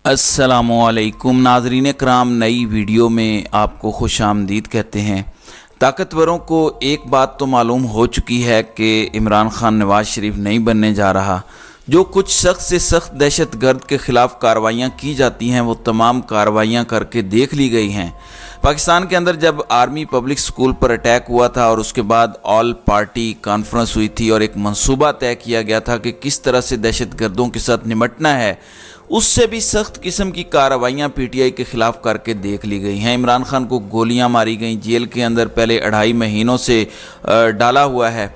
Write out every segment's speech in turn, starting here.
अस्सलामुअलैकुम नाज़रीन कराम, नई वीडियो में आपको खुश आमदीद कहते हैं। ताकतवरों को एक बात तो मालूम हो चुकी है कि इमरान खान नवाज़ शरीफ नहीं बनने जा रहा। जो कुछ सख्त से सख्त दहशत गर्द के ख़िलाफ़ कार्रवाइयाँ की जाती हैं वो तमाम कार्रवाइयाँ करके देख ली गई हैं। पाकिस्तान के अंदर जब आर्मी पब्लिक स्कूल पर अटैक हुआ था और उसके बाद ऑल पार्टी कॉन्फ्रेंस हुई थी और एक मंसूबा तय किया गया था कि किस तरह से दहशत गर्दों के साथ निपटना है, उससे भी सख्त किस्म की कार्रवाइयाँ पीटीआई के ख़िलाफ़ करके देख ली गई हैं। इमरान खान को गोलियां मारी गई, जेल के अंदर पहले 2.5 महीनों से डाला हुआ है।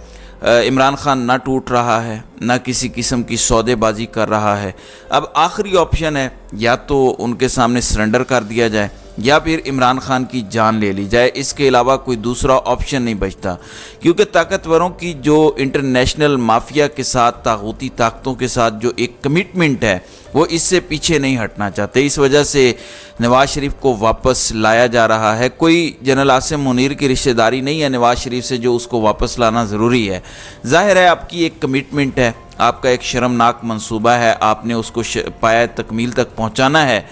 इमरान खान ना टूट रहा है, ना किसी किस्म की सौदेबाजी कर रहा है। अब आखिरी ऑप्शन है या तो उनके सामने सरेंडर कर दिया जाए या फिर इमरान खान की जान ले ली जाए। इसके अलावा कोई दूसरा ऑप्शन नहीं बचता, क्योंकि ताकतवरों की जो इंटरनेशनल माफिया के साथ, तागूती ताकतों के साथ जो एक कमिटमेंट है वो इससे पीछे नहीं हटना चाहते। इस वजह से नवाज़ शरीफ को वापस लाया जा रहा है। कोई जनरल आसिम मुनीर की रिश्तेदारी नहीं है नवाज़ शरीफ से जो उसको वापस लाना ज़रूरी है। ज़ाहिर है आपकी एक कमिटमेंट है, आपका एक शर्मनाक मंसूबा है, आपने उसको पाया तकमील तक पहुँचाना है।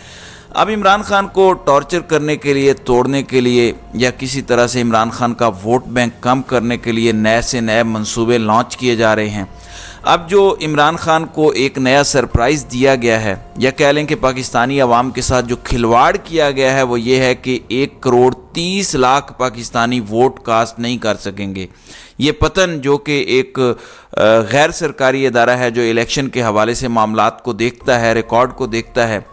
अब इमरान खान को टॉर्चर करने के लिए, तोड़ने के लिए या किसी तरह से इमरान खान का वोट बैंक कम करने के लिए नए से नए मंसूबे लॉन्च किए जा रहे हैं। अब जो इमरान खान को एक नया सरप्राइज़ दिया गया है, या कह लें कि पाकिस्तानी अवाम के साथ जो खिलवाड़ किया गया है वो ये है कि 1,30,00,000 पाकिस्तानी वोट कास्ट नहीं कर सकेंगे। ये पतन जो कि एक गैर सरकारी इदारा है जो इलेक्शन के हवाले से मामलात को देखता है, रिकॉर्ड को देखता है,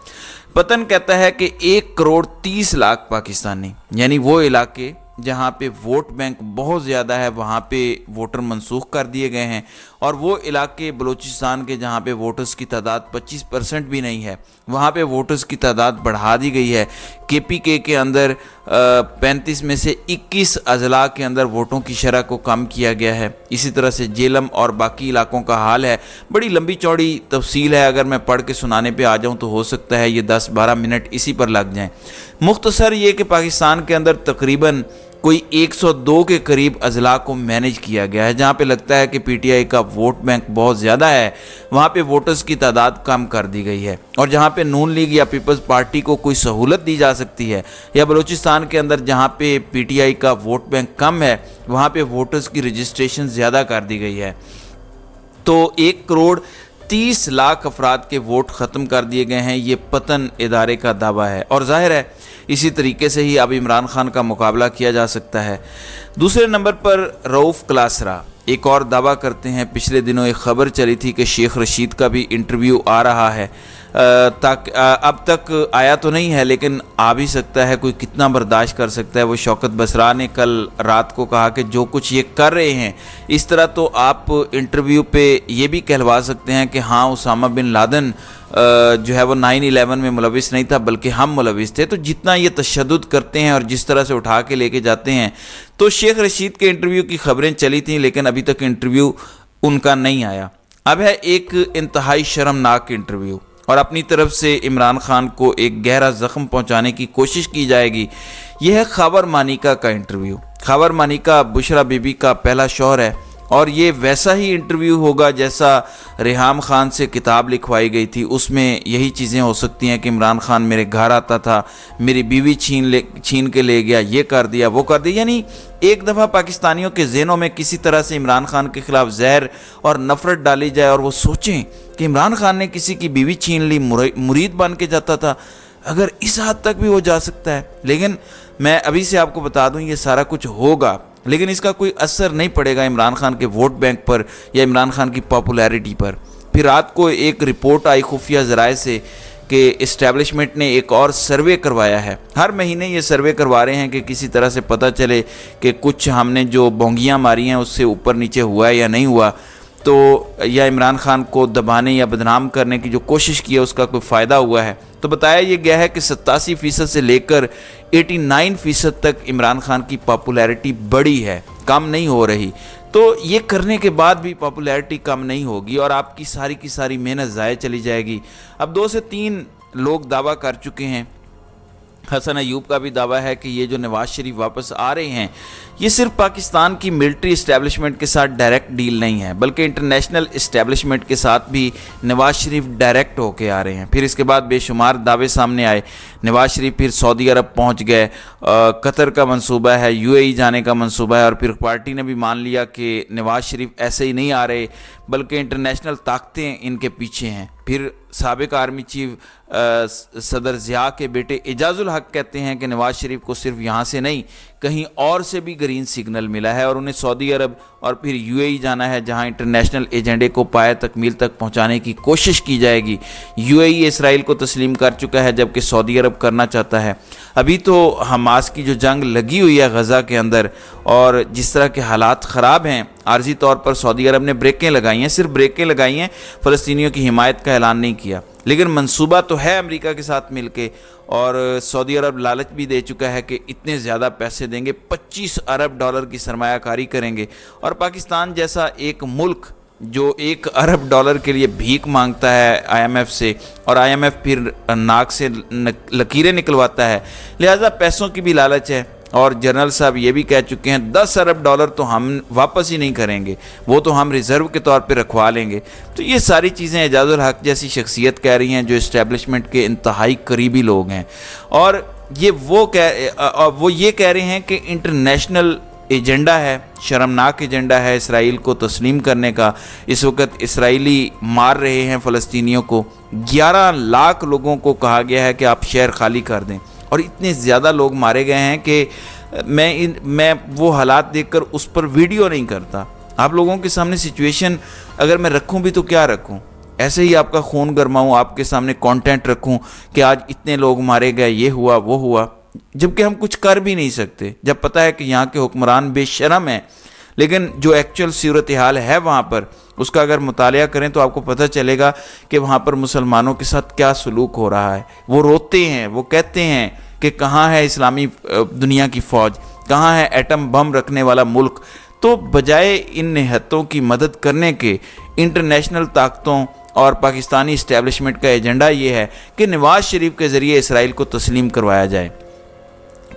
पतन कहता है कि 1,30,00,000 पाकिस्तानी, यानी वो इलाके जहाँ पे वोट बैंक बहुत ज़्यादा है वहाँ पे वोटर मनसूख कर दिए गए हैं, और वो इलाके बलूचिस्तान के जहाँ पे वोटर्स की तादाद 25% भी नहीं है वहाँ पे वोटर्स की तादाद बढ़ा दी गई है। केपीके के अंदर 35 में से 21 अजला के अंदर वोटों की शरह को कम किया गया है। इसी तरह से जेलम और बाकी इलाकों का हाल है। बड़ी लंबी चौड़ी तफसील है, अगर मैं पढ़ के सुनाने पे आ जाऊँ तो हो सकता है ये 10-12 मिनट इसी पर लग जाएँ। मुख्तसर ये कि पाकिस्तान के अंदर तकरीबन कोई 102 के करीब अजला को मैनेज किया गया है। जहाँ पे लगता है कि पीटीआई का वोट बैंक बहुत ज़्यादा है वहाँ पे वोटर्स की तादाद कम कर दी गई है, और जहाँ पे नून लीग या पीपल्स पार्टी को कोई सहूलत दी जा सकती है, या बलूचिस्तान के अंदर जहाँ पे पीटीआई का वोट बैंक कम है वहाँ पे वोटर्स की रजिस्ट्रेशन ज़्यादा कर दी गई है। तो 1,30,00,000 अफराद के वोट ख़त्म कर दिए गए हैं, ये पतन इदारे का दावा है। और जाहिर है इसी तरीके से ही अब इमरान खान का मुकाबला किया जा सकता है। दूसरे नंबर पर रऊफ़ क्लासरा एक और दावा करते हैं। पिछले दिनों एक ख़बर चली थी कि शेख रशीद का भी इंटरव्यू आ रहा है, अब तक आया तो नहीं है लेकिन आ भी सकता है। कोई कितना बर्दाश्त कर सकता है। वो शौकत बसरा ने कल रात को कहा कि जो कुछ ये कर रहे हैं इस तरह तो आप इंटरव्यू पे ये भी कहलवा सकते हैं कि हाँ उसामा बिन लादेन जो है वो 9/11 में मुलविस नहीं था बल्कि हम मुलविस थे। तो जितना ये तशद्दुद करते हैं और जिस तरह से उठा के लेके जाते हैं, तो शेख रशीद के इंटरव्यू की खबरें चली थी लेकिन अभी तक इंटरव्यू उनका नहीं आया। अब है एक इंतहाई शर्मनाक इंटरव्यू, और अपनी तरफ से इमरान खान को एक गहरा ज़ख्म पहुंचाने की कोशिश की जाएगी। यह है ख़ावर मानिका का इंटरव्यू। ख़ावर मानिका बुशरा बीबी का पहला शौहर है, और ये वैसा ही इंटरव्यू होगा जैसा रेहाम खान से किताब लिखवाई गई थी। उसमें यही चीज़ें हो सकती हैं कि इमरान खान मेरे घर आता था, मेरी बीवी छीन के ले गया, ये कर दिया, वो कर दिया। यानी एक दफ़ा पाकिस्तानियों के ज़हनों में किसी तरह से इमरान खान के ख़िलाफ़ जहर और नफ़रत डाली जाए और वो सोचें कि इमरान खान ने किसी की बीवी छीन ली, मुरीद बन के जाता था। अगर इस हद तक भी हो जा सकता है, लेकिन मैं अभी से आपको बता दूं ये सारा कुछ होगा, लेकिन इसका कोई असर नहीं पड़ेगा इमरान खान के वोट बैंक पर या इमरान खान की पॉपुलैरिटी पर। फिर रात को एक रिपोर्ट आई खुफिया ज़राए से कि इस्टेब्लिशमेंट ने एक और सर्वे करवाया है। हर महीने ये सर्वे करवा रहे हैं कि किसी तरह से पता चले कि कुछ हमने जो बोंगियाँ मारी हैं उससे ऊपर नीचे हुआ है या नहीं हुआ, तो या इमरान खान को दबाने या बदनाम करने की जो कोशिश की है उसका कोई फ़ायदा हुआ है। तो बताया ये गया है कि 87% से लेकर 89% तक इमरान खान की पॉपुलैरिटी बढ़ी है, कम नहीं हो रही। तो ये करने के बाद भी पॉपुलैरिटी कम नहीं होगी और आपकी सारी की सारी मेहनत ज़ाया चली जाएगी। अब 2 से 3 लोग दावा कर चुके हैं हसन अयूब का भी दावा है कि ये जो नवाज शरीफ वापस आ रहे हैं ये सिर्फ पाकिस्तान की मिलिट्री इस्टेब्लिशमेंट के साथ डायरेक्ट डील नहीं है, बल्कि इंटरनेशनल इस्टेब्लिशमेंट के साथ भी नवाज शरीफ डायरेक्ट होके आ रहे हैं। फिर इसके बाद बेशुमार दावे सामने आए। नवाज शरीफ फिर सऊदी अरब पहुंच गए, कतर का मंसूबा है, यूएई जाने का मंसूबा है, और फिर पार्टी ने भी मान लिया कि नवाज शरीफ ऐसे ही नहीं आ रहे बल्कि इंटरनेशनल ताकतें इनके पीछे हैं। फिर साबिक आर्मी चीफ सदर ज़िया के बेटे एजाजुल हक कहते हैं कि नवाज शरीफ को सिर्फ यहाँ से नहीं कहीं और से भी ग्रीन सिग्नल मिला है और उन्हें सऊदी अरब और फिर यूएई जाना है, जहाँ इंटरनेशनल एजेंडे को पाया तकमील तक पहुँचाने की कोशिश की जाएगी। यूएई इसराइल को तस्लीम कर चुका है जबकि सऊदी अरब करना चाहता है। अभी तो हमास की जो जंग लगी हुई है गज़ा के अंदर और जिस तरह के हालात ख़राब हैं, आर्जी तौर पर सऊदी अरब ने ब्रेकें लगाई हैं, सिर्फ ब्रेकें लगाई हैं, फ़लस्तीनियों की हिमायत का ऐलान नहीं किया। लेकिन मंसूबा तो है अमेरिका के साथ मिलके, और सऊदी अरब लालच भी दे चुका है कि इतने ज़्यादा पैसे देंगे, 25 अरब डॉलर की सरमायाकारी करेंगे। और पाकिस्तान जैसा एक मुल्क जो 1 अरब डॉलर के लिए भीख मांगता है आईएमएफ से, और आईएमएफ फिर नाक से लकीरें निकलवाता है, लिहाजा पैसों की भी लालच है। और जनरल साहब ये भी कह चुके हैं 10 अरब डॉलर तो हम वापस ही नहीं करेंगे, वो तो हम रिज़र्व के तौर पे रखवा लेंगे। तो ये सारी चीज़ें एजाजुल हक जैसी शख्सियत कह रही हैं जो इस्टेब्लिशमेंट के इंतहाई करीबी लोग हैं, और वो ये कह रहे हैं कि इंटरनेशनल एजेंडा है, शर्मनाक एजेंडा है इसराइल को तस्लीम करने का। इस वक्त इसराइली मार रहे हैं फ़लस्तीनियों को, 11 लाख लोगों को कहा गया है कि आप शहर खाली कर दें, और इतने ज़्यादा लोग मारे गए हैं कि मैं वो हालात देखकर उस पर वीडियो नहीं करता। आप लोगों के सामने सिचुएशन अगर मैं रखूं भी तो क्या रखूं, ऐसे ही आपका खून गरमाऊं, आपके सामने कंटेंट रखूं कि आज इतने लोग मारे गए, ये हुआ वो हुआ, जबकि हम कुछ कर भी नहीं सकते जब पता है कि यहाँ के हुक्मरान बेशरम हैं। लेकिन जो एक्चुअल सूरत हाल है वहाँ पर, उसका अगर मुतालिया करें तो आपको पता चलेगा कि वहाँ पर मुसलमानों के साथ क्या सलूक हो रहा है। वो रोते हैं, वो कहते हैं कि कहाँ है इस्लामी दुनिया की फ़ौज, कहाँ है एटम बम रखने वाला मुल्क। तो बजाय इन निहत्तों की मदद करने के इंटरनेशनल ताकतों और पाकिस्तानी इस्टेब्लिशमेंट का एजेंडा ये है कि नवाज शरीफ के ज़रिए इसराइल को तस्लीम करवाया जाए।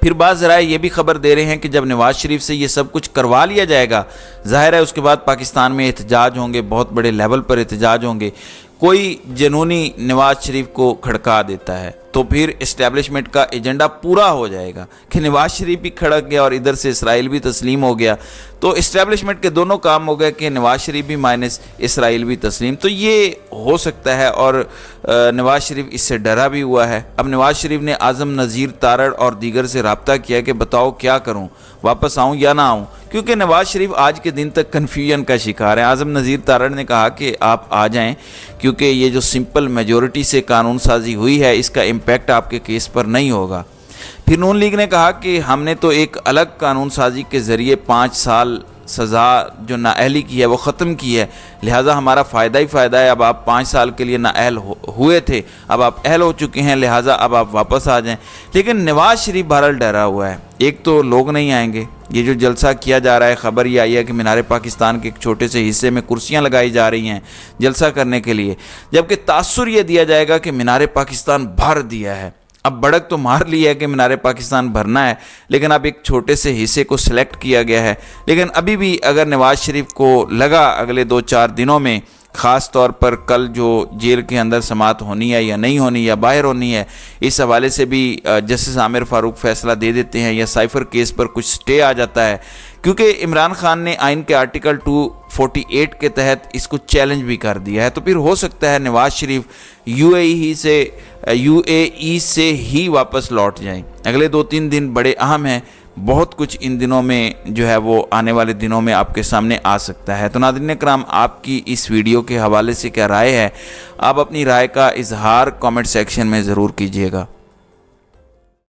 फिर बाज़ ज़राए ये भी खबर दे रहे हैं कि जब नवाज शरीफ से ये सब कुछ करवा लिया जाएगा, ज़ाहिर है उसके बाद पाकिस्तान में एहतजाज होंगे, बहुत बड़े लेवल पर एहतजाज होंगे। कोई जनूनी नवाज शरीफ को खड़का देता है तो फिर इस्टेब्लिशमेंट का एजेंडा पूरा हो जाएगा कि नवाज शरीफ भी खड़क गया और इधर से इसराइल भी तस्लीम हो गया, तो इस्टेब्लिशमेंट के दोनों काम हो गए कि नवाज शरीफ भी माइनस इसराइल भी तस्लीम। तो ये हो सकता है, और नवाज शरीफ इससे डरा भी हुआ है। अब नवाज शरीफ ने आज़म नज़ीर तारड़ और दीगर से रब्ता किया कि बताओ क्या करूँ, वापस आऊँ या ना आऊँ, क्योंकि नवाज शरीफ आज के दिन तक कन्फ्यूजन का शिकार है। आज़म नज़ीर तारड़ ने कहा कि आप आ जाएं, क्योंकि ये जो सिंपल मेजॉरिटी से कानून साजी हुई है इसका इम्पैक्ट आपके केस पर नहीं होगा। फिर नून लीग ने कहा कि हमने तो एक अलग कानून साजी के ज़रिए 5 साल सज़ा जो नाअहली की है वो ख़त्म की है, लिहाजा हमारा फ़ायदा ही फ़ायदा है। अब आप 5 साल के लिए नाअहल हुए थे, अब आप अहल हो चुके हैं, लिहाजा अब आप वापस आ जाएं। लेकिन नवाज शरीफ बहरहाल डरा हुआ है। एक तो लोग नहीं आएंगे, ये जो जलसा किया जा रहा है, ख़बर ये आई है कि मीनार पाकिस्तान के एक छोटे से हिस्से में कुर्सियां लगाई जा रही हैं जलसा करने के लिए, जबकि तासुर ये दिया जाएगा कि मीनार पाकिस्तान भर दिया है। अब बढ़क तो मार ली है कि मीनार पाकिस्तान भरना है, लेकिन अब एक छोटे से हिस्से को सिलेक्ट किया गया है। लेकिन अभी भी अगर नवाज शरीफ को लगा अगले 2-4 दिनों में, ख़ास तौर पर कल जो जेल के अंदर समाअत होनी है या नहीं होनी या बाहर होनी है, इस हवाले से भी जस्टिस आमिर फ़ारूक फ़ैसला दे देते हैं या साइफ़र केस पर कुछ स्टे आ जाता है, क्योंकि इमरान खान ने आइन के आर्टिकल 248 के तहत इसको चैलेंज भी कर दिया है। तो फिर हो सकता है नवाज शरीफ यूएई से ही वापस लौट जाएं। अगले 2-3 दिन बड़े अहम हैं, बहुत कुछ इन दिनों में जो है वो आने वाले दिनों में आपके सामने आ सकता है। तो नाज़रीन कराम, आपकी इस वीडियो के हवाले से क्या राय है, आप अपनी राय का इजहार कमेंट सेक्शन में ज़रूर कीजिएगा।